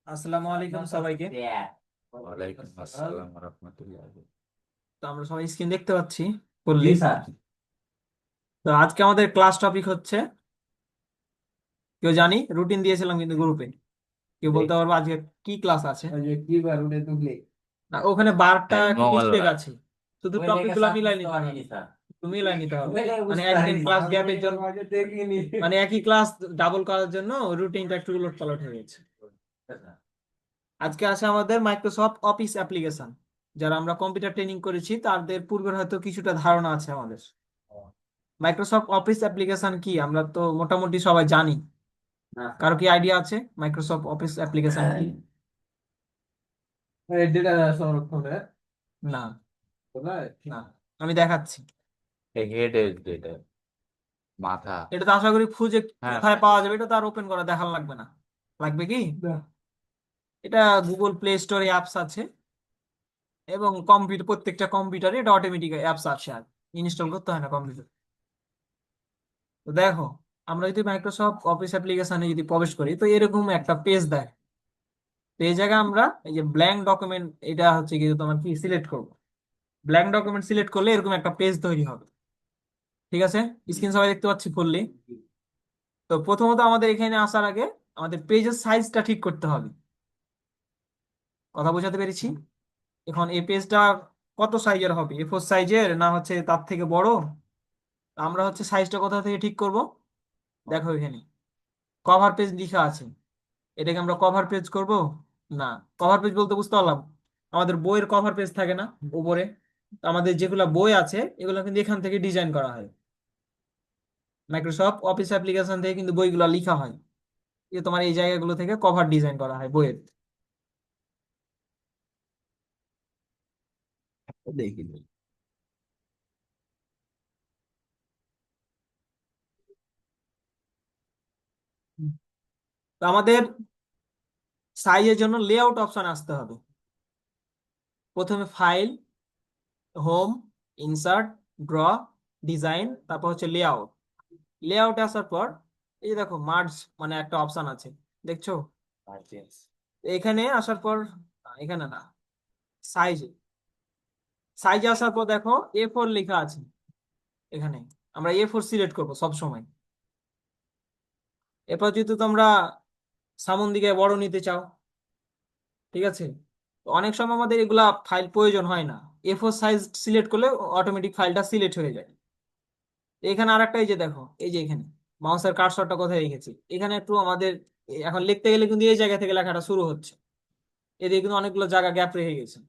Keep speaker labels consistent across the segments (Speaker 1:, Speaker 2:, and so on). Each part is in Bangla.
Speaker 1: আসসালামু আলাইকুম সবাইকে।
Speaker 2: ওয়ালাইকুম আসসালাম রহমতুল্লাহ।
Speaker 1: তো আমরা সবাই স্ক্রিন দেখতে পাচ্ছি বললি স্যার। তো আজকে আমাদের ক্লাস টপিক হচ্ছে, কেউ জানি রুটিন দিয়েছিলাম কিন্তু গ্রুপে, কেউ বলতে পারবো আজকে কি ক্লাস আছে? না, ওখানে বারটা একটু মিস্টেক
Speaker 2: মঙ্গলবার।
Speaker 1: আছে, শুধু টপিক গুলা মিলাই নিতে হবে। একটু মিলাই নিতে হবে, মানে একদিন ক্লাস গ্যাপের জন্য, মানে একই ক্লাস ডাবল করার জন্য রুটিনটা একটু উলট পালট হয়ে গেছে। আজকে আছে আমাদের মাইক্রোসফট অফিস অ্যাপ্লিকেশন। যারা আমরা কম্পিউটার ট্রেনিং করেছি তাদের পূর্বের হয়তো কিছুটা ধারণা আছে আমাদের। মাইক্রোসফট অফিস অ্যাপ্লিকেশন কি আমরা তো মোটামুটি সবাই জানি। কারো কি আইডিয়া আছে মাইক্রোসফট অফিস অ্যাপ্লিকেশন কি?
Speaker 3: ডেটা সংরক্ষণের
Speaker 1: না,
Speaker 3: কোথায়?
Speaker 1: না, আমি দেখাচ্ছি।
Speaker 2: হেড যেটা মাথা।
Speaker 1: এটা তো আশা করি খুঁজে
Speaker 2: হ্যাঁ,
Speaker 1: কোথায় পাওয়া যাবে, এটা তো আর ওপেন করা দেখার লাগবে না। লাগবে কি?
Speaker 3: না।
Speaker 1: এটা গুগল প্লে স্টোরে অ্যাপস আছে, এবং কম্পিউটার, প্রত্যেকটা কম্পিউটারে এটা অটোমেটিক অ্যাপস আছে, আর ইনস্টল করতে হয় না কম্পিউটার। তো দেখো, আমরা যদি মাইক্রোসফট অফিস অ্যাপ্লিকেশনে যদি প্রবেশ করি তো এরকম একটা পেজ দেয়। তো এই জায়গায় আমরা এই যে ব্ল্যাঙ্ক ডকুমেন্ট, এটা হচ্ছে কি তোমার কি সিলেক্ট করবো। ব্ল্যাঙ্ক ডকুমেন্ট সিলেক্ট করলে এরকম একটা পেজ তৈরি হবে। ঠিক আছে, স্ক্রিন সবাই দেখতে পাচ্ছি ফুললি। তো প্রথমত আমাদের এখানে আসার আগে আমাদের পেজের সাইজটা ঠিক করতে হবে। কথা বোঝাতে পেরেছি? এখন এই পেজটা কত সাইজের হবে, A4 সাইজের না হচ্ছে তার থেকে বড়? আমরা হচ্ছে সাইজটা কোথা থেকে ঠিক করব? দেখো এখানে কভার পেজ লেখা আছে, এটাকে আমরা কভার পেজ করব? না। কভার পেজ বলতে বুঝতে পারলাম, আমাদের বইয়ের কভার পেজ থাকে না উপরে? তো আমাদের যেগুলা বই আছে এগুলো কিন্তু এখান থেকে ডিজাইন করা হয়। মাইক্রোসফট অফিস অ্যাপ্লিকেশন থেকে কিন্তু বইগুলো লেখা হয়, যে তোমার এই জায়গাগুলো থেকে কভার ডিজাইন করা হয় বইয়ের।
Speaker 2: দেখি।
Speaker 1: তো আমাদের সাইজের জন্য লেআউট অপশন আসতে হবে। প্রথমে file, home, insert, draw, design, তারপর হচ্ছে লেআউট। লেআউটে আসার পর এই যে দেখো মার্জ মানে একটা অপশন আছে, দেখছো? এখানে আসার পর, এখানে না, সাইজে, সাইজে আসার পর দেখো A4 লেখা আছে এখানে। আমরা A4 সিলেক্ট করবো সব সময়। এরপর যদি তোমরা সামন দিকে বড় নিতে চাও, ঠিক আছে, তো অনেক সময় আমাদের এগুলা ফাইল প্রয়োজন হয় না, A4 সাইজ সিলেক্ট করলে অটোমেটিক ফাইলটা সিলেক্ট হয়ে যায়। এখানে আরেকটা, এই যে দেখো, এই যে এখানে মাউসের কার্সরটা কোথায় রেখেছি, এখানে একটু আমাদের এখন লিখতে গেলে কিন্তু এই জায়গা থেকে লেখাটা শুরু হচ্ছে, এদিকে কিন্তু অনেকগুলো জায়গা গ্যাপ রেখে গেছে।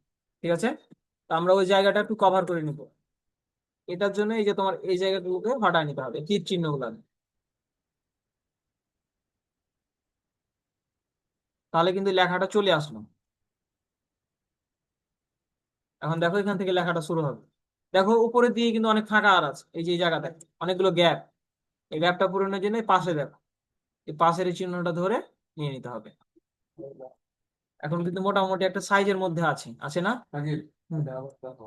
Speaker 1: ঠিক আছে, তো আমরা ওই জায়গাটা একটু কভার করে নিব। এটার জন্য এই যে তোমার এই জায়গাগুলোকে হটায় নিতে হবে তীর চিহ্নগুলো, তাহলে কিন্তু লেখাটা চলে আসলো। এখন দেখো এখান থেকে লেখাটা শুরু হবে। দেখো উপরের দিকে কিন্তু অনেক ফাঁকা আর আছে, এই যে এই জায়গাটা অনেকগুলো গ্যাপ। এই গ্যাপটা পূরণের জন্য এই পাশে দেখো, এই পাশের এই চিহ্নটা ধরে নিয়ে নিতে হবে। এখন কিন্তু মোটামুটি একটা সাইজের মধ্যে আছে, আছে না?
Speaker 3: আগে
Speaker 1: হুম।
Speaker 3: দেখো।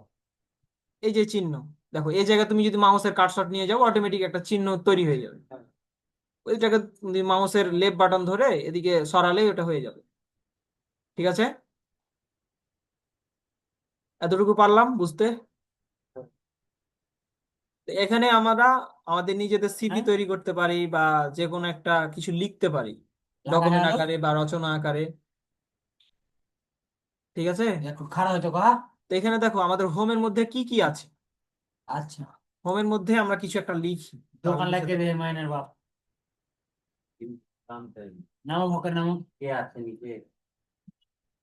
Speaker 1: এই যে চিহ্ন, দেখো এই জায়গায় তুমি যদি মাউসের কার্সর নিয়ে যাও অটোমেটিক একটা চিহ্ন তৈরি হয়ে যাবে। ওই জায়গায় মাউসের লেফট বাটন ধরে এদিকে সরালেই ওটা হয়ে যাবে। ঠিক আছে, এতটুকু পারলাম বুঝতে? তো এখানে আমরা আমাদের নিজেদের সিভি তৈরি করতে পারি, বা যে কোনো একটা কিছু লিখতে পারি ডকুমেন্ট আকারে বা রচনা আকারে। ঠিক আছে,
Speaker 3: একটু খারাপ হয়তো কহা।
Speaker 1: তো এখানে দেখো আমাদের হোমের মধ্যে কি কি আছে।
Speaker 3: আচ্ছা,
Speaker 1: হোমের মধ্যে আমরা কিছু একটা লিখি, তাহলে
Speaker 3: দোকান লাগবে
Speaker 1: লিখে
Speaker 3: রে মাইনের বাপ। নামো মুখের নামো। কে আছে নিচে?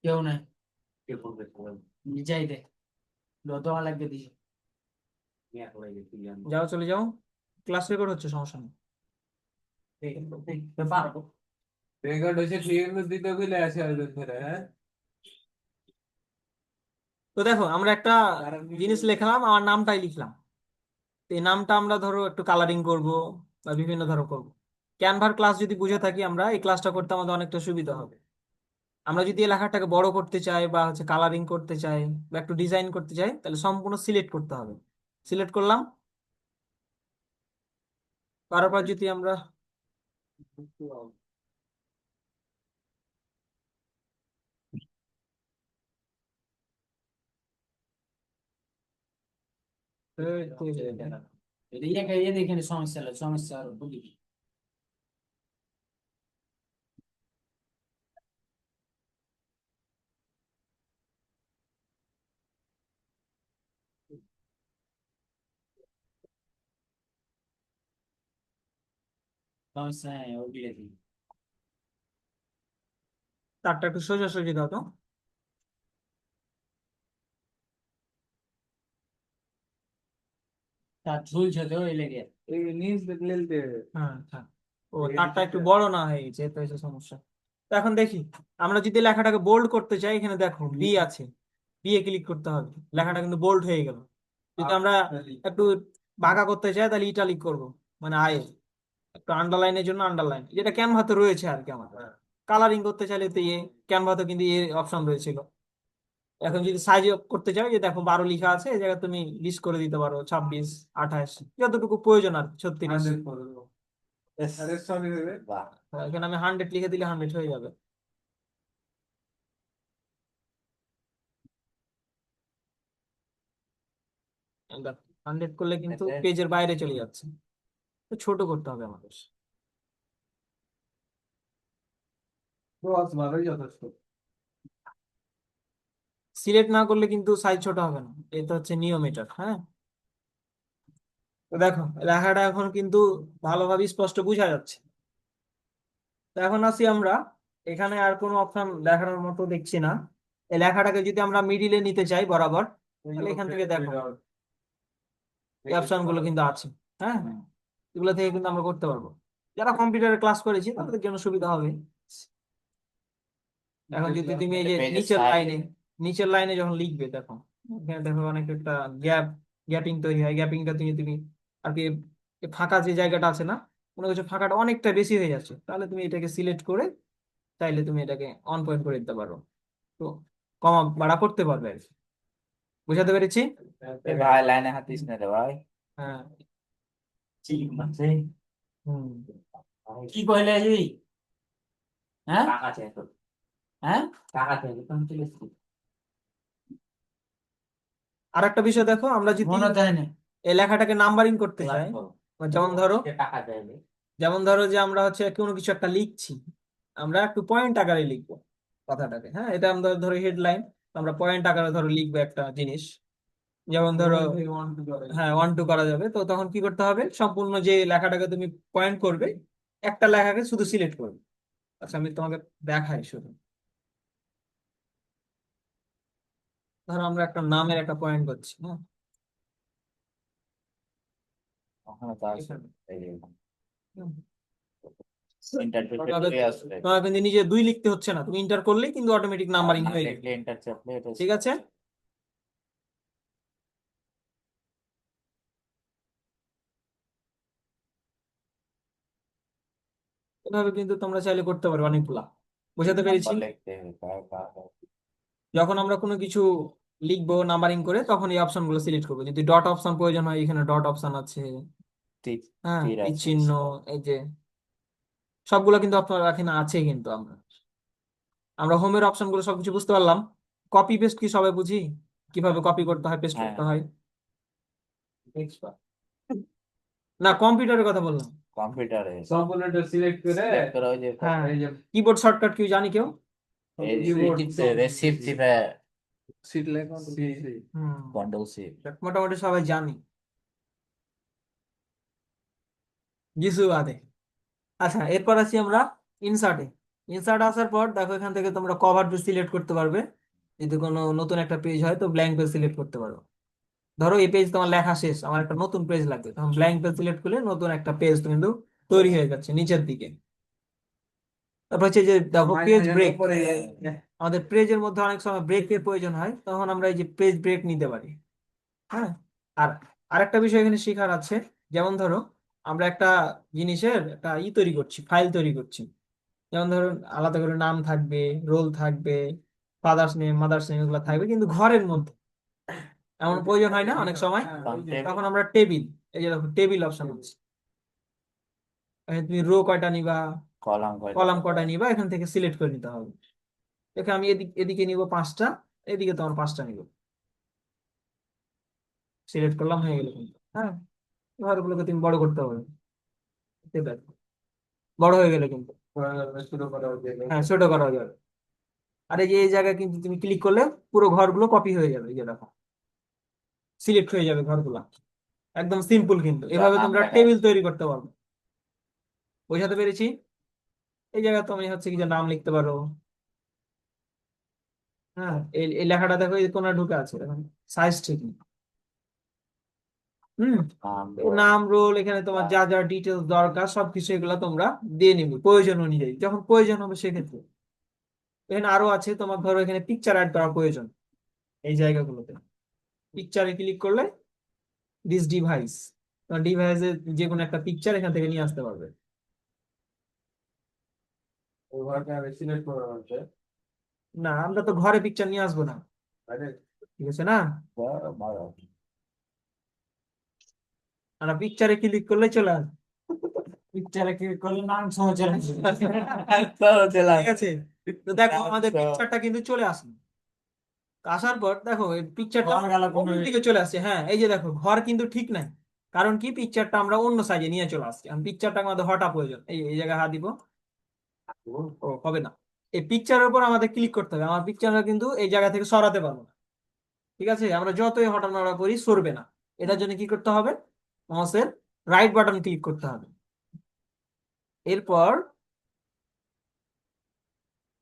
Speaker 3: কেউ নাই। কে করবে সবাই? যাই দে, দোকান লাগবে দিছে।
Speaker 1: যাও, চলে যাও, ক্লাস রেকর্ড হচ্ছে, সমস্যা নেই।
Speaker 3: রেকর্ড হয়েছে ঠিক দিতে গেলে আছে একজন ধরে, হ্যাঁ।
Speaker 1: তো দেখো আমরা একটা জিনিস লিখলাম, আমার নামটাই লিখলাম। তো এই নামটা আমরা ধরো একটু কালারিং করব, বা বিভিন্ন ধরো করব। ক্যানভার ক্লাস যদি বুঝে থাকি আমরা, এই ক্লাসটা করতে আমাদের অনেকটা সুবিধা হবে। আমরা যদি এই লেখাটাকে বড় করতে চাই, বা হচ্ছে কালারিং করতে চাই, বা একটু ডিজাইন করতে চাই, তাহলে সম্পূর্ণ সিলেক্ট করতে হবে। সিলেক্ট করলাম, করার পর যদি আমরা
Speaker 3: এখানে সমস্যা হলো, সমস্যা আর বলি কি? সমস্যা, হ্যাঁ ওগুলো কি?
Speaker 1: তারটা একটু সোজাসুজি দাও তো।
Speaker 3: তার ঝুলছে তো ওই লেগে।
Speaker 1: হ্যাঁ হ্যাঁ, ও তারটা একটু বড় না হয়ে গেছে, তো হচ্ছে সমস্যা। তো এখন দেখি, আমরা যদি লেখাটাকে বোল্ড করতে চাই, এখানে দেখো বি আছে, বি এ ক্লিক করতে হবে, লেখাটা কিন্তু বোল্ড হয়ে গেল। যদি আমরা একটু বাঁকা করতে চাই তাহলে ইটালিক করব, মানে আয়ে একটু আন্ডারলাইনের জন্য আন্ডারলাইন, যেটা ক্যানভাতে রয়েছে আর কি আমাদের। কালারিং করতে চাইলে তো ইয়ে, ক্যানভাতে কিন্তু ইয়ে অপশন রয়েছিল। এখন যদি সাইজ করতে চাও, যে দেখো 12 লেখা আছে, এই জায়গায় তুমি লিস্ট করে দিতে পারো 26, 28, যতটুকু প্রয়োজন আর 36।
Speaker 2: বাহ,
Speaker 1: এখানে আমি 100 লিখে দিলে 100 হয়ে যাবে। 100 করলে কিন্তু পেজের বাইরে চলে যাচ্ছে, তো ছোট করতে হবে আমাদের। সিলেক্ট না করলে কিন্তু সাইজ ছোট হবে না, এটা হচ্ছে নিয়ম এটার। হ্যাঁ, তো দেখো লেখাটা এখন কিন্তু ভালোভাবে স্পষ্ট বোঝা যাচ্ছে। তো এখন আসি আমরা, এখানে আর কোনো অপশন দেখানোর মতো দেখছি না। এই লেখাটাকে যদি আমরা মিডিলে নিতে চাই বরাবর, তাহলে এখান থেকে দেখো এই অপশন গুলো কিন্তু আছে। হ্যাঁ, এগুলো থেকে কিন্তু আমরা করতে পারবো। যারা কম্পিউটারে ক্লাস করেছি তাদের জন্য সুবিধা হবে। এখন যদি তুমি এই যে
Speaker 2: পেজের
Speaker 1: নিচের
Speaker 2: সাইড
Speaker 1: লাইনে, নিচের লাইনে যখন লিখবে, দেখো এখানে দেখো অনেক একটা গ্যাপিং তৈরি হয়। গ্যাপিংটা তুমি তুমি আর কি, এই ফাঁকা যে জায়গাটা আছে না, কোনো কিছু ফাঁকাটা অনেকটা বেশি হয়ে যাচ্ছে, তাহলে তুমি এটাকে সিলেক্ট করে চাইলে তুমি এটাকে অন পয়েন্ট করে দিতে পারো। তো কমা বাড়া করতে পারবে আর কি। বুঝাতে পেরেছি?
Speaker 2: ভাই, লাইনে হাত দিস না রে ভাই।
Speaker 1: হ্যাঁ।
Speaker 3: ঠিক আছে।
Speaker 1: হুম।
Speaker 3: কি কইলে এই? হ্যাঁ টাকা চাই তো, হ্যাঁ টাকা চাই তো, তুমি চলে এসেছি।
Speaker 1: আর একটা বিষয় দেখো, আমরা যদি
Speaker 3: মনে দেয় না।
Speaker 1: এই লেখাটাকে নাম্বারিং করতে চাই, যেমন ধরো,
Speaker 3: টাকা চাইবে।
Speaker 1: যেমন ধরো যে আমরা হচ্ছে কোনো কিছু একটা লিখছি, আমরা একটু পয়েন্ট আকারে লিখবো কথাটাকে। হ্যাঁ, এটা আমরা ধরো হেডলাইন, আমরা পয়েন্ট আকারে ধরো লিখবো একটা জিনিস, যেমন ধরো হ্যাঁ 1 2 করা যাবে। তো তখন কি করতে হবে, সম্পূর্ণ যে লেখাটাকে তুমি পয়েন্ট করবে, একটা লেখাকে শুধু সিলেক্ট করবে। আচ্ছা, আমি তোমাকে দেখাই শুধু। ধরো আমরা একটা নামের একটা পয়েন্ট করছি। হ্যাঁ,
Speaker 2: ওখানে তো আসে।
Speaker 1: এখানে।
Speaker 2: এই যে
Speaker 1: হুম।
Speaker 2: ইন্টারপ্রেটে
Speaker 1: তোমাকে
Speaker 2: চলে আসবে।
Speaker 1: তোমাকে কিন্তু নিজে 2 লিখতে হচ্ছে না, তুমি ইন্টার করলেই কিন্তু অটোমেটিক নাম্বারিং
Speaker 2: না
Speaker 1: হয়ে যাবে।
Speaker 2: দেখলে এন্টার চাপলে এটা
Speaker 1: ঠিক আছে, এভাবে কিন্তু তোমরা চাইলে করতে পারো অনেকগুলা। বুঝাতে পেরেছি?
Speaker 2: নাম্বার লিখতে হবে,
Speaker 1: যখন আমরা কোনো কিছু লিখবো নাম্বারিং করে, তখন এই অপশন গুলো সিলেক্ট করবো। যদি ডট অপশন প্রয়োজন হয়, এখানে ডট অপশন আছে।
Speaker 2: তীর,
Speaker 1: হ্যাঁ,
Speaker 2: তীর
Speaker 1: তীর
Speaker 2: আছে।
Speaker 1: চিহ্ন, এই যে সবগুলো কিন্তু আপনার এখানে আছে। কিন্তু আমরা আমরা হোমের অপশন গুলো সবকিছু বুঝতে পারলাম। কপি পেস্ট কি সবাই বুঝি, কিভাবে কপি করতে হয়, পেস্ট
Speaker 2: হ্যাঁ,
Speaker 1: করতে হয়? না, কম্পিউটারের কথা বললাম।
Speaker 2: কম্পিউটারে
Speaker 4: সম্পূর্ণটা সিলেক্ট করে
Speaker 2: সিলেক্ট করা, ওই যে
Speaker 1: হ্যাঁ,
Speaker 4: এই যে
Speaker 1: কিবোর্ড শর্টকাট কেউ জানি কেউ?
Speaker 2: এই
Speaker 4: keyboard
Speaker 2: টিপতে রেসিভ টিপে
Speaker 4: সিট লেখা
Speaker 1: হুম,
Speaker 2: কন্ট্রোল সি।
Speaker 1: মোটামুটি সবাই জানি কিছু বাদে। আচ্ছা, এরপর আছি আমরা ইনসার্টে। ইনসার্ট আসার পর দেখো, এখান থেকে তোমরা কভার পেজ সিলেক্ট করতে পারবে। যদি কোনো নতুন একটা পেজ হয়, তো ব্ল্যাঙ্ক পেজ সিলেক্ট করতে পারো। ধরো এই পেজ তোমার লেখা শেষ, আমার একটা নতুন পেজ লাগবে, তখন ব্ল্যাঙ্ক পেজ সিলেক্ট করলে নতুন একটা পেজ কিন্তু তৈরি হয়ে যাচ্ছে নিচের দিকে। তারপর হচ্ছে যে দেখো পেজ ব্রেক, আমাদের পেজের মধ্যে অনেক সময় ব্রেকের প্রয়োজন হয়, তখন আমরা এই যে পেজ ব্রেক নিতে পারি। হ্যাঁ, আর আরেকটা বিষয় এখানে শেখার আছে। যেমন ধরো আমরা একটা জিনিসের একটা তৈরি করছি, ফাইল তৈরি করছি। যেমন ধরুন আলাদা করে নাম থাকবে, রোল থাকবে, ফাদার্স নেম, মাদার্স নেম, এগুলো থাকবে কিন্তু ঘরের মধ্যে। এমন প্রয়োজন হয় না অনেক সময়, তখন আমরা টেবিল, এই যে দেখো টেবিল অপশন আছে, এখানে তুমি রো কয়টা নিবা,
Speaker 2: কলাম
Speaker 1: কলাম কয়টা নিবা, এখান থেকে সিলেক্ট করে নিতে হবে। এখানে আমি এদিকে নিব 5টা, এদিকে তোমার 5টা নিব। সিলেক্ট করলাম, হয়ে গেল কিন্তু। হ্যাঁ, ঘরগুলোকে তুমি বড় করতে হবে। এই দেখো, বড় হয়ে গেলে কিন্তু।
Speaker 4: শুরু করা যাবে।
Speaker 1: হ্যাঁ, ছোট করা যাবে। আর এই যে এই জায়গায় কিন্তু তুমি ক্লিক করলে পুরো ঘরগুলো কপি হয়ে যাবে, এই যে দেখো, সিলেক্ট হয়ে যাবে ঘরগুলো। একদম সিম্পল, কিন্তু এভাবে
Speaker 2: নাম
Speaker 1: তোমরা
Speaker 2: লেখা
Speaker 1: টেবিল তৈরি করতে পারবে। বোঝাতে পেরেছি? এই জায়গায় তুমি হচ্ছে কি যে নাম লিখতে পারো। হ্যাঁ, এই লেখাটা দেখো, এই কোনা ঢুকে আছে, এখন সাইজ ঠিক নেই। হুম।
Speaker 2: নাম
Speaker 1: এই নাম, রোল, এখানে তোমার যা যা ডিটেলস দরকার সবকিছু এগুলো তোমরা দিয়ে নিবে প্রয়োজন অনুযায়ী, যখন প্রয়োজন হবে সেক্ষেত্রে। এখানে আরো আছে, তোমার ধরো এখানে পিকচার অ্যাড করা প্রয়োজন। এই জায়গাগুলোতে পিকচারে ক্লিক করলে দিস ডিভাইস, তোমার ডিভাইসের যে কোনো একটা পিকচার এখান থেকে নিয়ে আসতে পারবে।
Speaker 4: ওই ঘরটা আমি সিলেক্ট করা হচ্ছে।
Speaker 1: না, আমরা তো ঘরে পিকচার নিয়ে আসবো না,
Speaker 4: আরে
Speaker 1: ঠিক আছে না?
Speaker 2: ভালো।
Speaker 1: আমরা পিকচারে ক্লিক করলে চলে আসবে।
Speaker 3: পিকচারে ক্লিক করলে নাম সহ চলে আসবে।
Speaker 1: ঠিক আছে, তো দেখো আমাদের পিকচারটা কিন্তু চলে আসলো। তো আসার পর দেখো এই পিকচারটা
Speaker 3: ঘর গেল
Speaker 1: কোন দিকে চলে আসছে। হ্যাঁ, এই যে দেখো, ঘর কিন্তু ঠিক নাই, কারণ কি পিকচারটা আমরা অন্য সাইজে নিয়ে চলে আসছি। আমি পিকচারটা আমাদের হটা প্রয়োজন, এই জায়গায় হাত দিব। ও হবে না, এই পিকচারের উপর আমাদের ক্লিক করতে হবে। আমার পিকচারটা কিন্তু এই জায়গা থেকে সরাতে পারবো না, ঠিক আছে? আমরা যতই হটা নড়া করি সরবে না। এটার জন্য কি করতে হবে? মাউসের রাইট বাটন ক্লিক করতে হবে। এরপর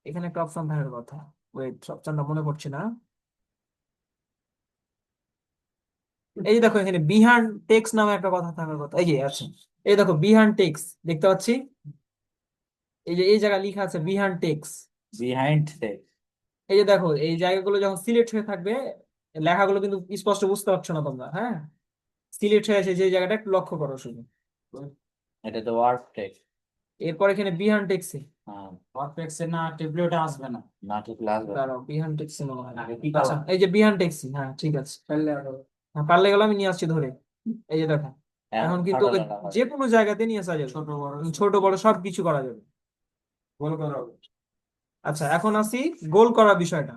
Speaker 1: এখানে একটা অপশন থাকার কথা, ওয়েট, অপশনটা মনে পড়ছে না। এই যে দেখো, এখানে বিহান টেক্স নামে একটা কথা থাকার কথা, এই যে আছে। এই দেখো, বিহান টেক্স দেখতে পাচ্ছি, এই যে এই জায়গায় লেখা আছে বিহান টেক্স।
Speaker 2: বিহাইন্ড
Speaker 1: এই যে দেখো, এই জায়গাগুলো যখন সিলেক্ট হয়ে থাকবে, লেখাগুলো কিন্তু স্পষ্ট বুঝতে পারছো না তোমরা। হ্যাঁ, সিলেক্ট হয়ে আছে যে জায়গাটা, একটু লক্ষ্য করো শুধু।
Speaker 2: এটা তো ওয়ার্ড টেক্সট।
Speaker 1: এরপর এখানে বিহান টেক্সে,
Speaker 2: হ্যাঁ,
Speaker 3: ওয়ার্ডপ্যাক্সে না টিপলে ওটা আসবে না।
Speaker 2: না ঠিক লাগবে।
Speaker 1: দাঁড়াও, বিহান টেক্সে মনে হয়।
Speaker 3: আগে কি
Speaker 1: আচ্ছা, এই যে বিহান টেক্সি, হ্যাঁ ঠিক আছে।
Speaker 4: ফেললে আরো
Speaker 1: হ্যাঁ, পারলে গেলে আমি নিয়ে আসছি ধরে। এই যে দেখো, এখন কিন্তু
Speaker 2: ফটো
Speaker 1: ওকে
Speaker 2: লাগা হবে।
Speaker 1: যে কোনো জায়গাতে নিয়ে আসা যাবে,
Speaker 4: ছোট বড়
Speaker 1: ছোট বড় সব কিছু করা যাবে।
Speaker 4: গোল করা হবে।
Speaker 1: আচ্ছা, এখন আসি গোল করার বিষয়টা।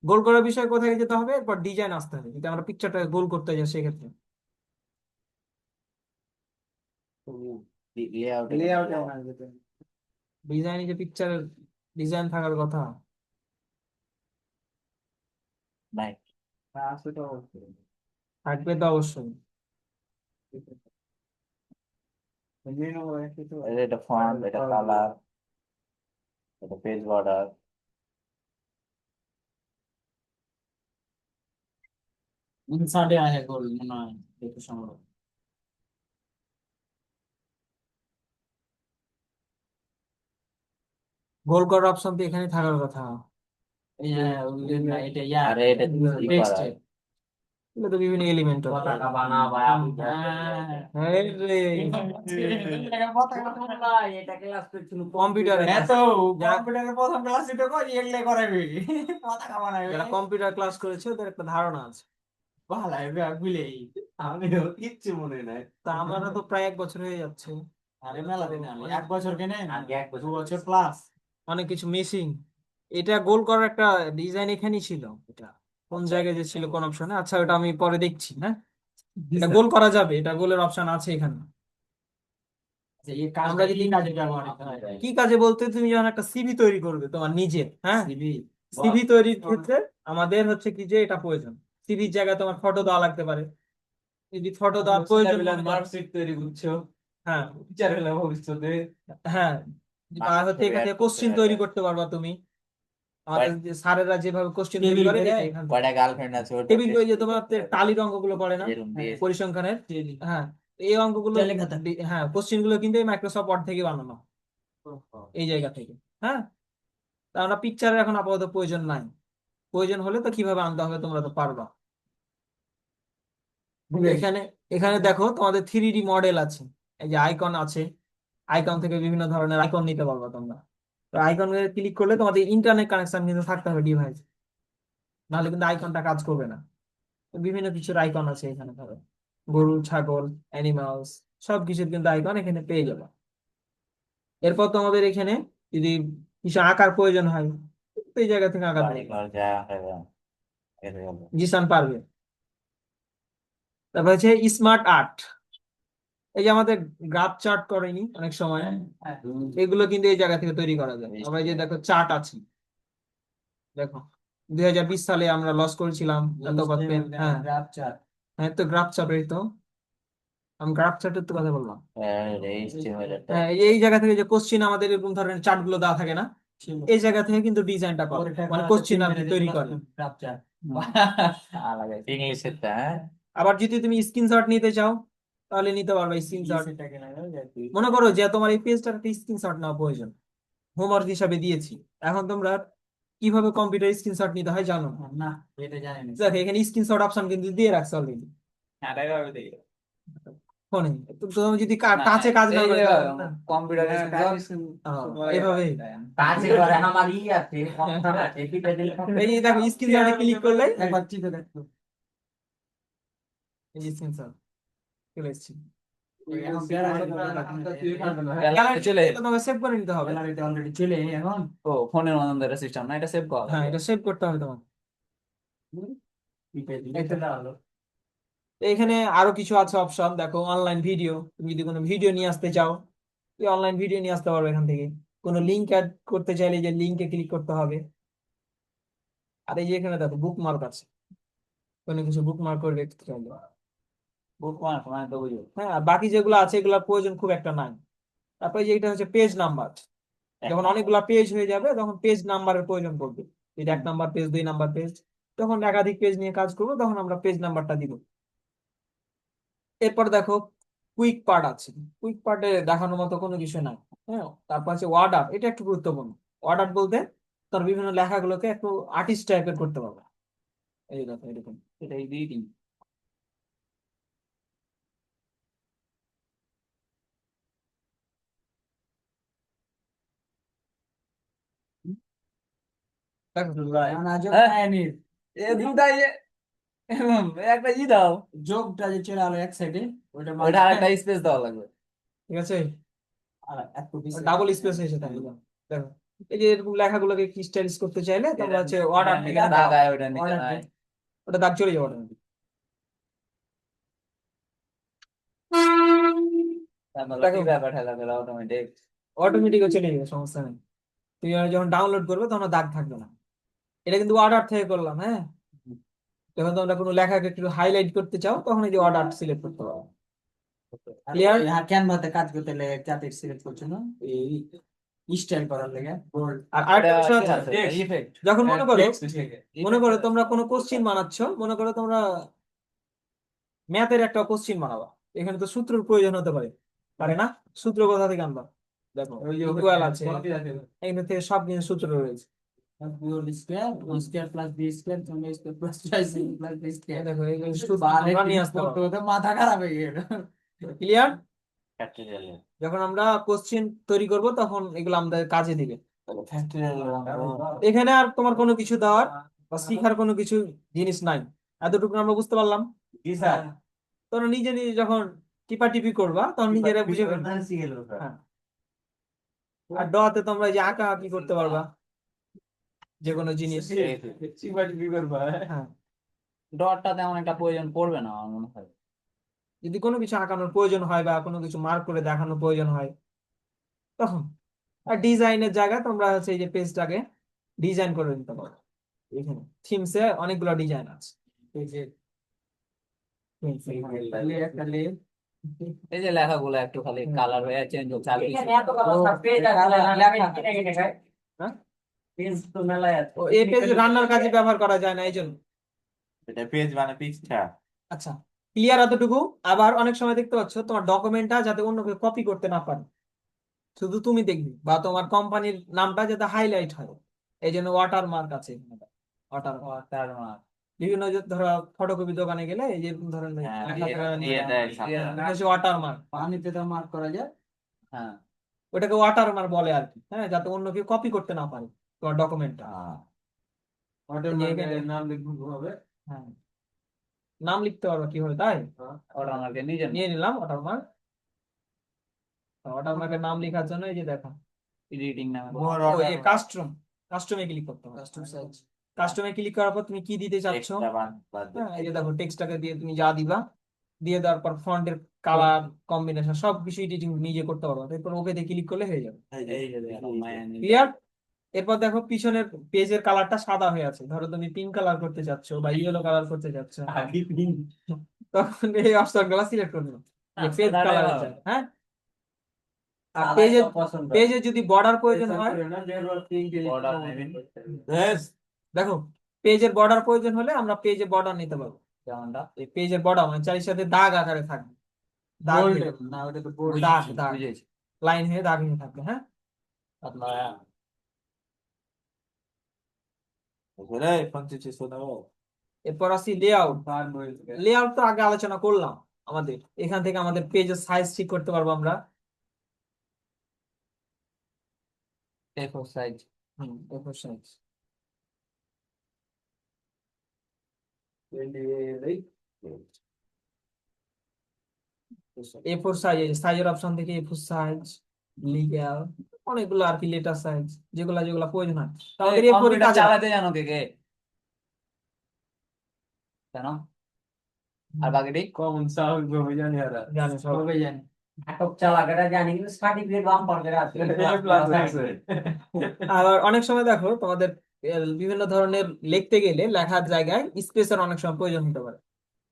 Speaker 1: গোল করার বিষয় কোথায় যেতে হবে? এরপর ডিজাইন আসতে হবে, যদি আমরা পিকচারটা গোল করতে যাই সেক্ষেত্রে।
Speaker 2: লেআউট
Speaker 4: লেআউটে যেতে হবে।
Speaker 1: ডিজাইনে যে পিকচারের ডিজাইন থাকার কথা,
Speaker 2: নাই।
Speaker 4: আছে তো অবশ্যই।
Speaker 1: থাকবে তো অবশ্যই।
Speaker 4: মেনু আছে তো।
Speaker 2: এটা ফন্ট, এটা কালার, এটা পেজ বর্ডার।
Speaker 3: ইনসার্টে আছে গোল মনে হয়, দেখে সম্ভব।
Speaker 1: গোল করার অপশন তো এখানে থাকার কথা।
Speaker 3: এই যে এটা ইয়া
Speaker 2: আরে এটা ই
Speaker 3: টেক্সট
Speaker 2: করা।
Speaker 1: এগুলো তো বিভিন্ন এলিমেন্ট।
Speaker 3: পতাকা বানা ভাই আমি এটা ক্লাস করছিল
Speaker 1: কম্পিউটারে
Speaker 3: এত কম্পিউটারের প্রথম ক্লাস এটা করি এগুলো করাবি পতাকা বানাবে
Speaker 1: যারা কম্পিউটার ক্লাস করেছে ওদের একটা ধারণা আছে।
Speaker 3: ভালো হবে ভুলেই
Speaker 4: আমিও কিচ্ছু মনে নাই।
Speaker 1: তা আমরা তো প্রায় 1 বছর হয়ে যাচ্ছে,
Speaker 3: আরে মেলা দিন আমি 1 বছর কেনে
Speaker 2: আগে 1 বছর
Speaker 3: 2 বছর প্লাস
Speaker 1: অনেক কিছু মিসিং। এটা গোল করার একটা ডিজাইন এখানেই ছিল, এটা কোন জায়গায় যে ছিল কোন অপশনে, আচ্ছা ওটা আমি পরে দেখছি। হ্যাঁ, এটা গোল করা যাবে, এটা গোলের অপশন আছে এখানে।
Speaker 3: এই কাজটা
Speaker 1: আমরা
Speaker 3: কি
Speaker 1: যদি
Speaker 3: কাজে ব্যবহৃত হয়
Speaker 1: কি কাজে বলতে, তুমি যখন একটা সিভি তৈরি করবে তোমার নিজের, হ্যাঁ,
Speaker 3: সিভি
Speaker 1: সিভি তৈরির ক্ষেত্রে আমাদের হচ্ছে কি যে এটা প্রয়োজন। সিভির জায়গায় তোমার ফটো দেওয়া লাগতে পারে, যদি ফটো দেওয়ার প্রয়োজন মনে করো।
Speaker 4: মার্কশিট তৈরি করছো,
Speaker 1: হ্যাঁ,
Speaker 4: টিচার হলে ভবিষ্যতে।
Speaker 1: হ্যাঁ, আর হচ্ছে এখান থেকে কোশ্চিন তৈরি করতে পারবা তুমি। আমাদের যে স্যারেরা যেভাবে কোশ্চিন তৈরি
Speaker 3: টেবিল
Speaker 1: করে,
Speaker 3: করে,
Speaker 1: এখান থেকে
Speaker 2: কয়টা গার্লফ্রেন্ড আছে ওটা
Speaker 1: টেবিল, ওই যে তোমার টালির অঙ্কগুলো পড়ে না,
Speaker 2: এরকম দিয়ে
Speaker 1: পরিসংখ্যানের। হ্যাঁ, এই অঙ্কগুলো, হ্যাঁ কোশ্চিন গুলো কিন্তু এই মাইক্রোসফট ওয়ার্ড থেকে বানানো, এই জায়গা থেকে। হ্যাঁ, তা আমরা পিকচারের এখন আপাতত প্রয়োজন নাই। প্রয়োজন হলে তো কিভাবে আনতে হবে তোমরা তো পারবা। এখানে এখানে দেখো তোমাদের 3D মডেল আছে, এই যে আইকন আছে। আইকন থেকে বিভিন্ন ধরনের আইকন নিতে পারবা তোমরা। তো আইকন ক্লিক করলে তোমাদের ইন্টারনেট কানেকশন কিন্তু থাকতে হবে ডিভাইস, নাহলে কিন্তু আইকনটা কাজ করবে না। তো বিভিন্ন কিছুর আইকন আছে এখানে, ধরো গরু, ছাগল, অ্যানিমালস, সবকিছুর কিন্তু আইকন এখানে পেয়ে যাবে। এরপর তোমাদের এখানে যদি কিছু আঁকার প্রয়োজন হয়, তো এই জায়গা থেকে আঁকা
Speaker 2: বাড়ি
Speaker 1: দেবে,
Speaker 2: ঘর যায় এটা গেল।
Speaker 1: জিসান পারবে। তারপর হচ্ছে স্মার্ট আর্ট। এই যে আমাদের গ্রাফ চার্ট করেনি অনেক সময়, এগুলো কিন্তু এই জায়গা থেকে তৈরি করা যায়। আবার এই যে দেখো চার্ট আছে, দেখো 2020 সালে আমরা লস করেছিলাম এত পেন। হ্যাঁ
Speaker 3: গ্রাফ চার্ট।
Speaker 1: হ্যাঁ, তো গ্রাফ চার্ট তো আমি গ্রাফ চার্টের তো কথা বললাম। হ্যাঁ, এই জায়গা থেকে যে কোশ্চিন আমাদের এরকম ধরনের চার্ট গুলো দেওয়া থাকে না, এই জায়গা থেকে কিন্তু ডিজাইনটা করে, মানে কোশ্চিন আপনি তৈরি করেন।
Speaker 3: Graph chart.
Speaker 2: ইংলিশেরটা
Speaker 1: আবার যদি তুমি স্ক্রিনশট নিতে চাও তাহলে নিতে পারবে স্ক্রিনশট। মনে করো যে তোমার এই পেজটার একটা স্ক্রিনশট নেওয়া প্রয়োজন, হোমওয়ার্ক হিসাবে দিয়েছি, এখন তোমরা কিভাবে কম্পিউটার স্ক্রিনশট নিতে হয় জানো না?
Speaker 3: না, এটা জানি না।
Speaker 1: দেখো এখানে স্ক্রিনশট অপশন কিন্তু দিয়ে রাখছে অলরেডি ফোনে। তো তুমি যদি টাচে কাজ না করে
Speaker 2: কম্পিউটারে
Speaker 1: এভাবে
Speaker 3: কাছে করে আমার আছে, কম্পিউটার আছে, টিপে দিলে
Speaker 1: এই যে দেখো স্ক্রিনশটে ক্লিক করলে
Speaker 3: একবার টিপে দেখো।
Speaker 1: এই যে স্ক্রিনশট চলে এসেছে।
Speaker 3: এখন
Speaker 2: চলে
Speaker 1: এটা তোমাকে সেভ করে নিতে হবে।
Speaker 3: গ্যালারিতে অলরেডি চলে এখন।
Speaker 2: ও ফোনের মতন সিস্টেম না, এটা সেভ করা
Speaker 1: হ্যাঁ, এটা সেভ করতে হবে তোমার।
Speaker 3: টিপে দিলে
Speaker 1: এই তো।
Speaker 3: চলে হলো।
Speaker 1: তো এখানে আরো কিছু আছে অপশন, দেখো অনলাইন ভিডিও। তুমি যদি কোনো ভিডিও নিয়ে আসতে চাও, তুমি অনলাইন ভিডিও নিয়ে আসতে পারবে এখান থেকে। কোনো লিঙ্ক অ্যাড করতে চাইলে যে লিঙ্কে ক্লিক করতে হবে। আর এই যে এখানে দেখো বুকমার্ক আছে, কোনো কিছু বুকমার্ক করে রাখতে চাইলে।
Speaker 2: বুকমার্ক মানে তো বুঝো
Speaker 1: হ্যাঁ, আর বাকি যেগুলো আছে এগুলোর প্রয়োজন খুব একটা নাই। তারপরে যে এটা হচ্ছে পেজ নাম্বার, যখন অনেকগুলা পেজ হয়ে যাবে তখন পেজ নাম্বারের প্রয়োজন পড়বে। এটা 1 নাম্বার পেজ, 2 নাম্বার পেজ, তখন একাধিক পেজ নিয়ে কাজ করবো তখন আমরা পেজ নাম্বারটা দিব। এরপর দেখো কুইক পার্ট আছে, কুইক পার্টে দেখানোর মতো কোনো কিছু নাই। হ্যাঁ, তারপর আছে অর্ডার, এটা একটু গুরুত্বপূর্ণ। অর্ডার বলতে তার বিভিন্ন লেখাগুলোকে একটু আর্টিস্ট টাইপের করতে পারবে। এই দেখো এরকম,
Speaker 2: এটা এডিটিং।
Speaker 1: দেখো
Speaker 3: এখন আজব
Speaker 2: হ্যাঁ।
Speaker 3: কাহিনী।
Speaker 2: এ দুটাই যে একটা ই দাও,
Speaker 3: যোগটা যে চলে আলো এক সাইডে, ওইটা
Speaker 2: ওটা আরেকটা স্পেস দেওয়া লাগবে।
Speaker 1: ঠিক আছে,
Speaker 3: আর একটু পিছিয়ে।
Speaker 1: ডাবল স্পেস হয়েছে তাই দেখো। এই যে এরকম লেখাগুলোকে কি স্টাইলিশ করতে চাইলে তোমরা হচ্ছে অর্ডার থেকে
Speaker 2: এটা দাগায়, ওটা নিচে
Speaker 3: Order
Speaker 2: নাই।
Speaker 1: ওটা দাগ চলে যাবে automatic।
Speaker 2: তারপর
Speaker 1: দেখো।
Speaker 2: কি ব্যাপার ঠেলা ফেলা অটোমেটিক।
Speaker 1: অটোমেটিক চলে যাবে, সমস্যা নেই। তুমি যখন ডাউনলোড করবে তখন আর দাগ থাকবে না। এটা কিন্তু অর্ডার থেকে করলাম। হ্যাঁ, যখন তোমরা কোনো লেখাকে একটু হাইলাইট করতে চাও তখন এই যে অর্ডার সিলেক্ট করতে পারো। Clear?
Speaker 3: হ্যাঁ, ক্যানভাতে কাজ করতে লেগে চাপে সিলেক্ট করছো না, এই স্টাইল করার লেগে বোল্ড।
Speaker 1: আর আরেকটা
Speaker 2: এটা
Speaker 1: বিষয়
Speaker 2: কি
Speaker 1: আছে,
Speaker 2: আছে? ইফেক্ট।
Speaker 1: যখন মনে করো তোমরা কোনো কোশ্চিন বানাচ্ছ, মনে করো তোমরা ম্যাথের একটা কোশ্চিন বানাবা, এখানে তো সূত্রের প্রয়োজন হতে পারে, পারে না? সূত্র কোথা থেকে আনবা? দেখো ইকুয়াল আছে, এখানে থেকে সব কিছু সূত্র রয়েছে।
Speaker 3: Square, 1 square plus B square, 2 square plus 2c plus B square.
Speaker 1: দেখো এগুলো সূত্র আমরা নিয়ে আসতে পারবো।
Speaker 3: তো মাথা খারাপ হয়ে গেল।
Speaker 1: ক্লিয়ার?
Speaker 2: ফ্যাক্টরিয়াল।
Speaker 1: যখন আমরা কোশ্চিন তৈরি করব তখন এগুলো আমাদের কাজে দিবে।
Speaker 2: ফ্যাক্টরিয়াল।
Speaker 1: এখানে আর তোমার কোনো কিছু দেওয়ার বা শিখার কোনো কিছু জিনিস নাই। এতটুকু আমরা বুঝতে পারলাম।
Speaker 4: জি স্যার।
Speaker 1: তোমরা নিজে নিজে যখন টিপাটিপি করবা তখন নিজেরা বুঝে ফেলবে। হ্যাঁ। আর ডতে তোমরা এই যে আঁকা আঁকি করতে পারবা যে কোনো জিনিস। হ্যাঁ,
Speaker 2: ডটটা তেমন একটা প্রয়োজন পড়বে না আমার মনে হয়।
Speaker 1: যদি কোনো কিছু আঁকানোর প্রয়োজন হয় বা কোনো কিছু মার্ক করে দেখানোর প্রয়োজন হয় তখন। আর ডিজাইনের জায়গায় তোমরা হচ্ছে এই যে পেজটাকে ডিজাইন করে নিতে পারো। এখানে থিমসে অনেকগুলো ডিজাইন আছে। এই যে
Speaker 3: একটা লেগ।
Speaker 2: এই যে লেখাগুলো একটু খালি কালার হয়ে চেঞ্জ হচ্ছে আর কিছু।
Speaker 1: হ্যাঁ?
Speaker 3: পেজ তো মেলায় আছে।
Speaker 1: ও, এই পেজ রান্নার কাজে ব্যবহার করা যায় না এই জন্য।
Speaker 4: এটা পেজ মানে পিকচার।
Speaker 1: আচ্ছা, ক্লিয়ার এতটুকু? আবার অনেক সময় দেখতে পাচ্ছ তোমার ডকুমেন্টটা যাতে অন্য কেউ কপি করতে না পারে, শুধু তুমি দেখবে, বা তোমার কোম্পানির নামটা যাতে হাইলাইট হয়, এই জন্য ওয়াটার মার্ক আছে। ওয়াটার
Speaker 2: তার মানে
Speaker 1: বিভিন্ন যে ধরো ফটোকপি দোকানে গেলে এই যে ধরনের
Speaker 2: হ্যাঁ,
Speaker 4: দিয়ে দেয় সাথে।
Speaker 1: ওয়াটার মার্ক,
Speaker 3: পানিতে তো মার্ক করা যায়।
Speaker 2: হ্যাঁ।
Speaker 1: ওটাকে ওয়াটার মার্ক বলে আর কি। হ্যাঁ, যাতে অন্য কেউ কপি করতে না পারে তোমার ডকুমেন্টটা।
Speaker 4: নাম লিখবো হবে।
Speaker 1: হ্যাঁ, নাম লিখতে পারবো কিভাবে তাই?
Speaker 2: ওটা আমাকে নিজে
Speaker 1: নিয়ে নিলাম ওয়াটার মার্ক। ওয়াটার মার্কের নাম লেখার জন্য এই যে দেখো
Speaker 2: এডিটিং নামে
Speaker 1: কাস্টমে ক্লিক করতে হবে। কাস্টমে ক্লিক করার পর তুমি কি দিতে চাচ্ছ, হ্যাঁ এই যে দেখো টেক্সটটাকে দিয়ে তুমি যা দিবা দিয়ে দেওয়ার পর ফন্টের কালার কম্বিনেশন সবকিছু এডিটিং নিজে করতে পারবো, এরপর ওকেতে ক্লিক করলে হয়ে যাবে।
Speaker 3: এই যে দেখো মায়ানি
Speaker 1: ক্লিয়ার? এরপর দেখো পিছনের পেজের কালারটা সাদা হয়ে আছে, ধরো তুমি পিঙ্ক কালার করতে চাচ্ছ বা ইয়েলো কালার করতে চাচ্ছ, তখন এই অপশন গুলো সিলেক্ট করবে, পেজ কালার হ্যাঁ। আর পেজে পেজে যদি বর্ডার প্রয়োজন হয়, দেখো পেজের বর্ডার প্রয়োজন হলে আমরা পেজে বর্ডার নিতে পারবো,
Speaker 3: যেমনটা
Speaker 1: এই পেজের বর্ডার মানে চারির সাথে দাগ আকারে থাকবে, দাগ
Speaker 3: Bold,
Speaker 1: হয়ে-
Speaker 3: না ওটা তো
Speaker 1: দাগ দাগ
Speaker 3: বুঝেছি
Speaker 1: লাইন হয়ে দাগ হয়ে থাকবে হ্যাঁ।
Speaker 3: আপনারা
Speaker 1: এরপর আসি লেআউট। লেআউট তো আগে আলোচনা করলাম, আমাদের এখান থেকে আমাদের পেজের সাইজ ঠিক করতে পারবো আমরা।
Speaker 3: A4 size
Speaker 1: A4 size, A4 size, সাইজের অপশন থেকে A4 সাইজ, লিগ্যাল, অনেকগুলো আর কি, লেটার সাইজ, যেগুলা যেগুলা প্রয়োজন হয় তাদের A4
Speaker 3: কম্পিউটার
Speaker 1: কাজে লাগে।
Speaker 3: চালাতে জানো কে কে জানো আর বাকিটি
Speaker 2: কমন সাউন্ড জানি আর
Speaker 1: জানে সব।
Speaker 3: সবাই জানি
Speaker 2: নাটক চালাকাটা জানি কিন্তু সার্টিফিকেট বাম্পার করে আছে
Speaker 1: আবার অনেক সময় দেখো তোমাদের বিভিন্ন ধরনের লিখতে গেলে লেখার জায়গায় স্পেসের অনেক সময় প্রয়োজন হতে পারে,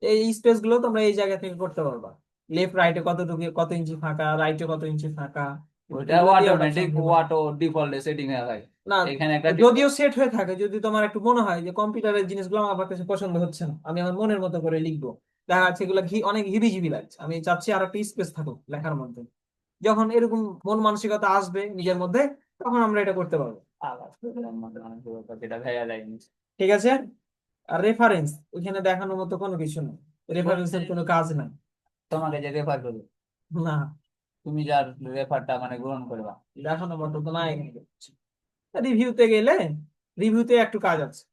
Speaker 1: এই স্পেস গুলো তোমরা এই জায়গা থেকে করতে পারবা। লেফট রাইটে কতটুকু, কত ইঞ্চি ফাঁকা, রাইটে কত ইঞ্চি ফাঁকা,
Speaker 3: ওটা
Speaker 1: এগুলো দিয়ে
Speaker 3: অটোমেটিক
Speaker 1: option দিবা।
Speaker 3: অটো ডিফল্ট সেটিং এ হয়
Speaker 1: না,
Speaker 3: এখানে একটা
Speaker 1: যদিও সেট হয়ে থাকে, যদি তোমার একটু মনে হয় যে কম্পিউটারের জিনিসগুলো আমার কাছে পছন্দ হচ্ছে না, আমি আমার মনের মতো করে লিখবো, দেখা যাচ্ছে এগুলো অনেক হিবিজিবি লাগছে, আমি চাচ্ছি আর একটা স্পেস থাকুক লেখার মধ্যে, যখন এরকম মন মানসিকতা আসবে নিজের মধ্যে, তখন আমরা এটা করতে পারবো।
Speaker 3: যেটা ভেয়া যায়নি
Speaker 1: ঠিক আছে? আর রেফারেন্স, ওইখানে দেখানোর মতো কোনো কিছু নেই, রেফারেন্সের কোনো কাজ নাই।
Speaker 3: তোমাকে যে রেফার করবে
Speaker 1: না,
Speaker 3: তুমি যার রেফারটা মানে গ্রহণ করবা
Speaker 1: দেখানোর মতো তো নাই এখানে। রিভিউতে গেলে, রিভিউতে একটু কাজ আছে,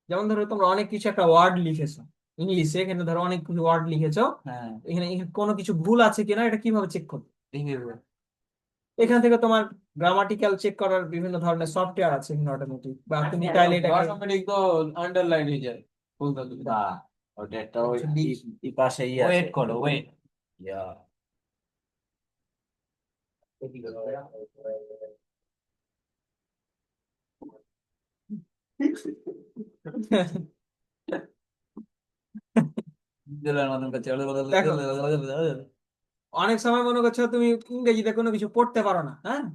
Speaker 1: যেমন ধরো তোমরা অনেক কিছু একটা ওয়ার্ড লিখেছো ইংলিশে, এখানে ধরো অনেক কিছু ওয়ার্ড লিখেছো,
Speaker 3: হ্যাঁ
Speaker 1: এখানে এখানে কোনো কিছু ভুল আছে কিনা এটা কিভাবে চেক করবে?
Speaker 3: রিভিউ
Speaker 1: এখান থেকে তোমার গ্রামাটিক্যাল চেক করার বিভিন্ন ধরনের সফটওয়্যার আছে এখানে, অটোমেটিক, বা তুমি চাইলে এটাকে
Speaker 2: অটোমেটিক তো আন্ডারলাইন হয়ে যায়
Speaker 4: না ওটা একটা ওই
Speaker 1: আচ্ছা, লিখ।
Speaker 4: ই পাশে আছে
Speaker 3: ওয়েট করো ওয়েট
Speaker 4: ইয়া
Speaker 3: দিলের মতন করছে
Speaker 1: দেখো, অনেক সময় মনে করছো তুমি ইংরেজিতে কোনো কিছু পড়তে পারো না, হ্যাঁ,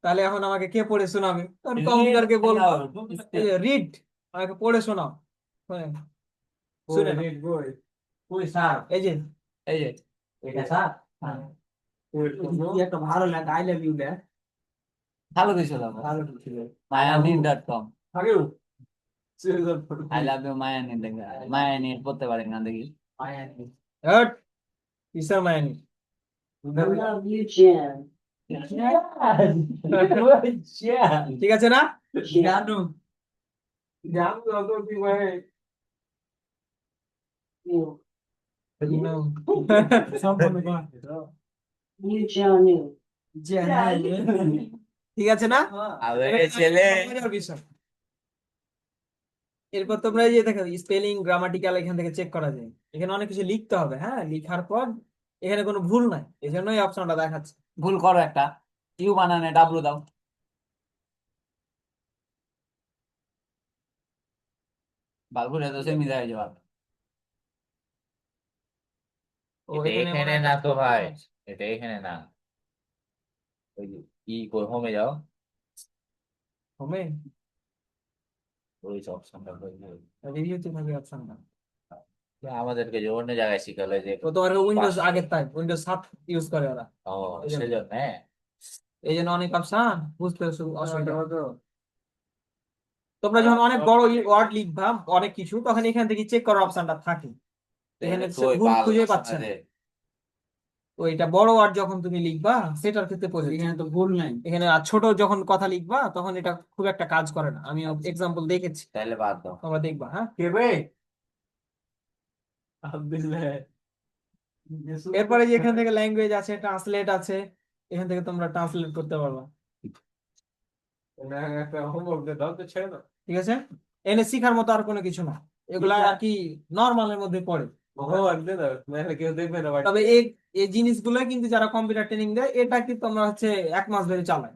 Speaker 1: তাহলে এখন আমাকে কে পড়ে শোনাবে? তখন কম্পিউটারকে বলবো রিড, আমাকে পড়ে শোনাও, হ্যাঁ, শুনে নাও।
Speaker 2: বই কই স্যার
Speaker 1: এই যে
Speaker 3: এই যে
Speaker 2: এটা স্যার
Speaker 1: হ্যাঁ,
Speaker 2: কি একটা ভালো লাগে আই লাভ ইউ লে
Speaker 3: ভালো দিছিল
Speaker 2: ভালো ছিল
Speaker 3: মায়ানি.com
Speaker 2: আগেও সিরিয়াল
Speaker 3: আই লাভ ইউ মায়ানি দেখে মায়ানি পড়তে পারেন না দেখি
Speaker 2: আয়ানি
Speaker 1: হট, কিসের মায়ানি?
Speaker 2: I love you Jen
Speaker 1: ঠিক আছে না?
Speaker 2: জানু জানু যত কি ভাই you জানু
Speaker 1: ঠিক আছে না?
Speaker 3: আরে
Speaker 1: এটা
Speaker 3: ছেলে
Speaker 1: মজার বিষয়। এরপর তোমরা এই যে দেখো স্পেলিং গ্রামাটিক্যাল এখান থেকে চেক করা যায়, এখানে অনেক কিছু লিখতে হবে, হ্যাঁ, লিখার পর এখানে কোনো ভুল নাই, এই জন্যই অপশনটা দেখাচ্ছে।
Speaker 3: ভুল করো একটা ইউ বানানে ডাব্লু দাও বালপুরে তো সেমি যায় যাবে
Speaker 1: ও
Speaker 4: এটা
Speaker 1: এখানে
Speaker 4: এখানে
Speaker 1: মনে হয়
Speaker 4: না তো
Speaker 1: একটা
Speaker 4: ভাই,
Speaker 1: আছে।
Speaker 4: এটা এখানে না, ওই যে হোমে যাও,
Speaker 1: হবে
Speaker 4: ওই অপশনটা
Speaker 1: রিভিউতে থাকবে অপশনটা।
Speaker 4: আমাদেরকে যে অন্য জায়গায় শিখালে যে
Speaker 1: তো তোমার উইন্ডোজ আগের তাই উইন্ডোজ 7 ইউজ করে ওরা,
Speaker 4: ও
Speaker 1: এই জন্য।
Speaker 4: সেজন্য হ্যাঁ
Speaker 1: এই জন্য অনেক অপশন বুঝতে অসুবিধা হয়। তোমরা যখন অনেক বড় ওয়ার্ড লিখবা অনেক কিছু, তখন এখান থেকে চেক করার অপশনটা থাকে, এখানে
Speaker 4: তো ওই
Speaker 1: ভুল
Speaker 4: পাল
Speaker 1: খুঁজে
Speaker 4: আছে
Speaker 1: পাচ্ছে
Speaker 4: না
Speaker 1: না।
Speaker 4: যে,
Speaker 1: তো এটা বড় ওয়ার্ড যখন তুমি লিখবা সেটার ক্ষেত্রে প্রযোজ্য,
Speaker 2: এখানে তো ভুল নাই
Speaker 1: এখানে আর ছোট যখন কথা লিখবা তখন এটা খুব একটা কাজ করে না, আমি এক্সাম্পল দেখেছি,
Speaker 4: তাহলে বাদ দাও।
Speaker 1: তোমরা দেখবা। হ্যাঁ,
Speaker 2: কে বে আব্দুল্লাহ
Speaker 1: এরপরে যে এখান থেকে ল্যাঙ্গুয়েজ আছে, ট্রান্সলেট আছে, এখান থেকে তোমরা ট্রান্সলেট করতে পারবা।
Speaker 2: না একটা হোমওয়ার্ক দে দাও তো ছেড়ে দাও
Speaker 1: ঠিক আছে, এনে শিখার মতো আর কোনো কিছু না, এগুলা আর কি নর্মালের মধ্যে পড়ে।
Speaker 2: হোমওয়ার্ক দিয়ে দাও, নাহলে কেউ দেখবে না বাড়িতে।
Speaker 1: তবে এই এই জিনিসগুলো কিন্তু যারা কম্পিউটার ট্রেনিং দেয় এটা কিন্তু আমরা হচ্ছে 1 মাস ধরে চালাই।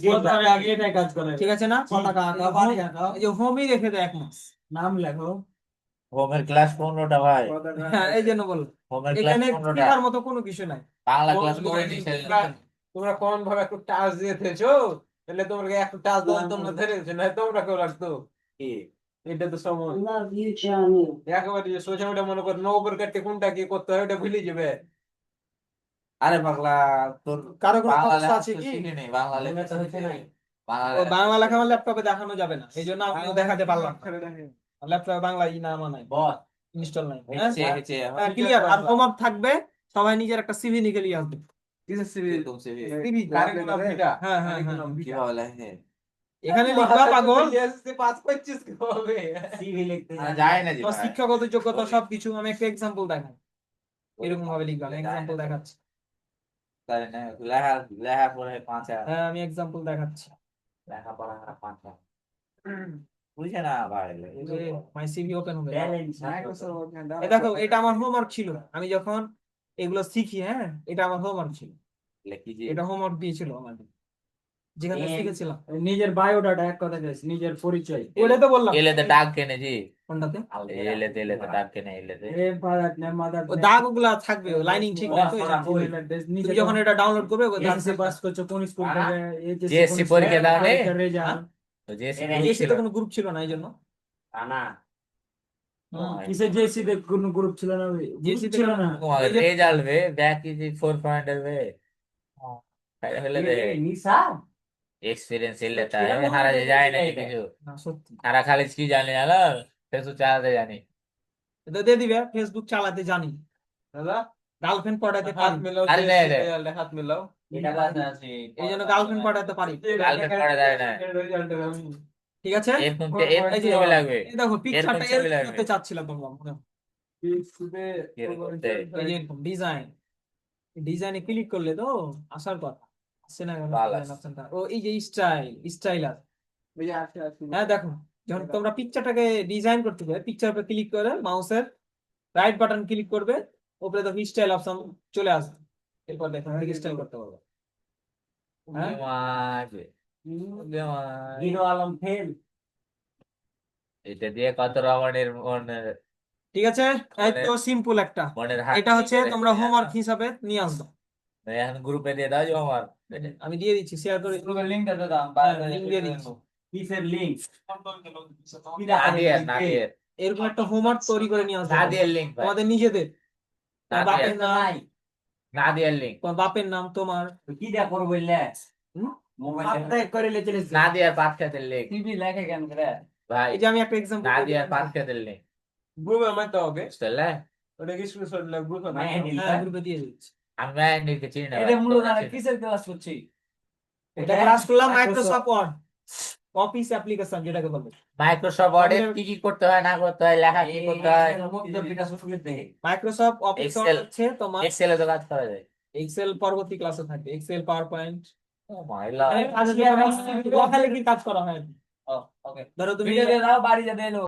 Speaker 3: বছরে আগে এটাই কাজ করে।
Speaker 1: ঠিক আছে না? পতাকা আঁকা, বাড়ি আঁকা, এই যে হোমই রেখে দেয় 1 মাস।
Speaker 3: নাম লেখো।
Speaker 4: হোমের ক্লাস 15টা ভাই,
Speaker 1: হ্যাঁ, এই জন্য বললাম
Speaker 4: হোমের ক্লাস
Speaker 1: এখানে
Speaker 4: 15টা,
Speaker 1: শেখার মতো কোনো কিছু নাই।
Speaker 4: বাংলা ক্লাস করে নি
Speaker 2: তোমরা কোন ভাবে একটু টাচ দিয়ে থেছো, তাহলে তোমাকে একটু টাচ দাও, তোমরা ধরে নিছো না, তোমরা কেউ রাখতো
Speaker 4: কি
Speaker 2: এটা তো সময় একেবারে যে সোজা ওটা মনে করো নৌকর কাটতে কোনটা কি করতে হয় ওটা ভুলে যাবে।
Speaker 4: আরে পাগলা, তোর
Speaker 1: কারো কোনো
Speaker 4: বাংলা
Speaker 1: সমস্যা
Speaker 4: লেখা
Speaker 1: আছে
Speaker 4: তো
Speaker 1: কি?
Speaker 4: শিখিনি, বাংলা লেখা তো হচ্ছে নাই, বাংলা
Speaker 1: ও
Speaker 4: লেখা
Speaker 1: বাংলা লেখা আমার ল্যাপটপে দেখানো যাবে না, এই জন্য আমিও দেখাতে পারলাম না। ল্যাপটপে বাংলা ই নামা নাই,
Speaker 4: বস
Speaker 1: ইনস্টল নাই।
Speaker 4: হচ্ছে হচ্ছে
Speaker 1: ক্লিয়ার। আর হোমওয়ার্ক থাকবে, সবাই নিজের একটা সিভি নিয়ে লিয়ে আসবে।
Speaker 2: কিসের সিভি?
Speaker 4: তুমসে भी
Speaker 1: সিভি।
Speaker 2: কারিকুলাম ভিটা।
Speaker 1: হ্যাঁ, হ্যাঁ, হ্যাঁ।
Speaker 4: কিভাবে লেখে
Speaker 1: এখানে লিখবা পাগল,
Speaker 2: পাঁচ 25 কি হবে?
Speaker 3: সিভি লিখতে
Speaker 4: যায় না যে
Speaker 1: তোমার
Speaker 4: ভাই।
Speaker 1: শিক্ষাগত যোগ্যতা সবকিছু। আমি একটা এক্সাম্পল দেখাই, এরকম ভাবে লিখবা। আমি এক্সাম্পল দেখাচ্ছি।
Speaker 4: তাই না, লেখা লেখা পড়ে পাঁচা,
Speaker 1: হ্যাঁ, আমি এক্সাম্পল দেখাচ্ছি।
Speaker 4: লেখা পড়া পাঁচা বুঝে না ভাই।
Speaker 1: মাই সিভি ওপেন হবে।
Speaker 3: ব্যালেন্স
Speaker 1: এই দেখো, এটা আমার হোমওয়ার্ক ছিল। আমি যখন এগুলো শিখি, হ্যাঁ, এটা আমার হোমওয়ার্ক ছিল।
Speaker 4: লেখি যে
Speaker 1: এটা হোমওয়ার্ক দিয়েছিল আমাদের, যেখানে শিখেছিলাম।
Speaker 3: নিজের বায়োডাটা এক কথা গেছে, নিজের পরিচয়।
Speaker 1: ওটাই তো বললাম।
Speaker 4: এলেতে ডাক কেনে জি,
Speaker 1: কোনটাতে?
Speaker 4: এলেতে ডাক কেনে এলেতে
Speaker 3: এ ফাদার নে মাদার
Speaker 1: ও দাগ ওগুলা থাকবে, লাইনিং ঠিক নাই তো, এই জন্য।
Speaker 3: নিজে
Speaker 1: তুমি যখন এটা ডাউনলোড করবে ওই দাগ
Speaker 3: এসএসসি পাস করছো কোন স্কুল থেকে,
Speaker 4: জেএসসি পরীক্ষা দাও নি?
Speaker 3: রেজাল্ট
Speaker 4: তো জেএসসি
Speaker 1: এসে তো কোনো গ্রুপ ছিল না, এই জন্য।
Speaker 3: না
Speaker 1: হুম।
Speaker 3: কিসে জেএসসি তে কোনো গ্রুপ ছিল না,
Speaker 1: JSC
Speaker 3: ছিল না।
Speaker 4: তোমার রেজাল্ট বে ব্যাক ইজি 4 পয়েন্ট বে তাই হলে দে
Speaker 3: নিসা
Speaker 4: এক্সপেরিয়েন্স এলেতা হারা যায় না কিছু,
Speaker 1: না, সত্যি।
Speaker 4: হারা খালি কি জানি জানো, ফেসবুক চালাতে জানি।
Speaker 1: এটা দিয়ে দিবে, ফেসবুক চালাতে জানি,
Speaker 2: দাদা
Speaker 1: গার্লফ্রেন্ড পটাতে
Speaker 2: হাত
Speaker 1: পারি,
Speaker 2: মেলাও,
Speaker 4: আরে নে, নে।
Speaker 2: হাত মেলাও।
Speaker 3: এটা বাদ আছে
Speaker 1: এই জন্য গার্লফ্রেন্ড পটাতে পারি।
Speaker 4: গার্লফ্রেন্ড পড়া যায় না,
Speaker 1: ঠিক আছে।
Speaker 4: এরকম
Speaker 1: এই যে
Speaker 4: ছবি লাগবে,
Speaker 1: এই দেখো পিকচারটা
Speaker 4: ছবি
Speaker 1: এরকম
Speaker 4: লাগবে।
Speaker 1: করতে চাচ্ছিলাম তোমরা মনে হয়। এই যে এরকম ডিজাইন, ডিজাইনে ক্লিক করলে তো আসার কথা, আসছে না কেন?
Speaker 4: ভালো
Speaker 1: design option-টা। ও এই যে স্টাইলার। হ্যাঁ, দেখো, যখন তোমরা পিকচারটাকে ডিজাইন করতে হবে, পিকচার উপরে ক্লিক করে মাউসের রাইট বাটন ক্লিক করবে, উপরে দেখো স্টাইল অপশন চলে আসবে। এরপর দেখো স্টাইল করতে পারবে। হ্যাঁ,
Speaker 4: মাঝে
Speaker 3: হিরো আলম ফেল।
Speaker 4: এটা দিয়ে কত রমণের
Speaker 1: ঠিক আছে। এত সিম্পল একটা।
Speaker 4: মনের হাত
Speaker 1: এটা হচ্ছে তোমরা হোমওয়ার্ক হিসাবে নিয়ে আসবে।
Speaker 4: এখন গ্রুপে দিয়ে দাও যে আমার
Speaker 1: আমি দিয়ে দিচ্ছি, শেয়ার করে।
Speaker 3: গ্রুপের লিংকটা তো দাও,
Speaker 1: লিংক দিয়ে দিচ্ছি।
Speaker 3: কিসের লিংক?
Speaker 4: নাদিয়ার
Speaker 1: এরকম একটা হোমওয়ার্ক তৈরি করে নিয়ে আসবে
Speaker 4: নাদিয়ার লিঙ্ক ভাই,
Speaker 1: তোমাদের নিজেদের। তোমার বাপের নাম,
Speaker 3: নাই
Speaker 4: নাদিয়ার লিঙ্ক,
Speaker 1: তোমার বাপের নাম, তোমার
Speaker 3: কি দেয়া করব বললে
Speaker 1: হুম?
Speaker 3: মোবাইলটা করে লে চলেছে।
Speaker 4: নাদিয়ার পাটখাতের লিঙ্ক
Speaker 3: টিভি লেখে কেন করে?
Speaker 4: ভাই,
Speaker 1: এই যে আমি একটা এক্সাম্পল
Speaker 4: নাদিয়ার পাটখাতের লিঙ্ক
Speaker 2: গ্রুপে মারতে হবে,
Speaker 4: বুঝলে,
Speaker 2: ওটা কি স্ক্রিনশট লাগবে গ্রুপে
Speaker 1: হ্যাঁ, গ্রুপে দিয়ে দিচ্ছি।
Speaker 4: আমি ম্যান্ডিকে চিনি না
Speaker 3: এটা
Speaker 4: ভাই,
Speaker 3: মূলত
Speaker 4: তোমরা
Speaker 3: আমরা
Speaker 4: চিনো?
Speaker 3: কিসের ক্লাস করছি?
Speaker 1: এটা ক্লাস করলাম মাইক্রোসফট ওয়ার্ড অফিস অ্যাপ্লিকেশন যেটাকে বলে।
Speaker 4: মাইক্রোসফট ওয়ার্ডে কি কি করতে হয় না করতে হয়, লেখা কি করতে হয়,
Speaker 1: মাইক্রোসফট অফিস
Speaker 4: Excel।
Speaker 1: হচ্ছে তোমার
Speaker 4: এক্সেলে তো কাজ করা যায়।
Speaker 1: এক্সেল পরবর্তী ক্লাসে থাকবে, Excel PowerPoint,
Speaker 4: oh my lord,
Speaker 1: লেখালেখির কাজ করা হয় আর কি।
Speaker 3: ওকে
Speaker 1: ধরো তুমি
Speaker 3: ভিডিও দিয়ে দাও, বাড়ি যা দিয়ে এলো।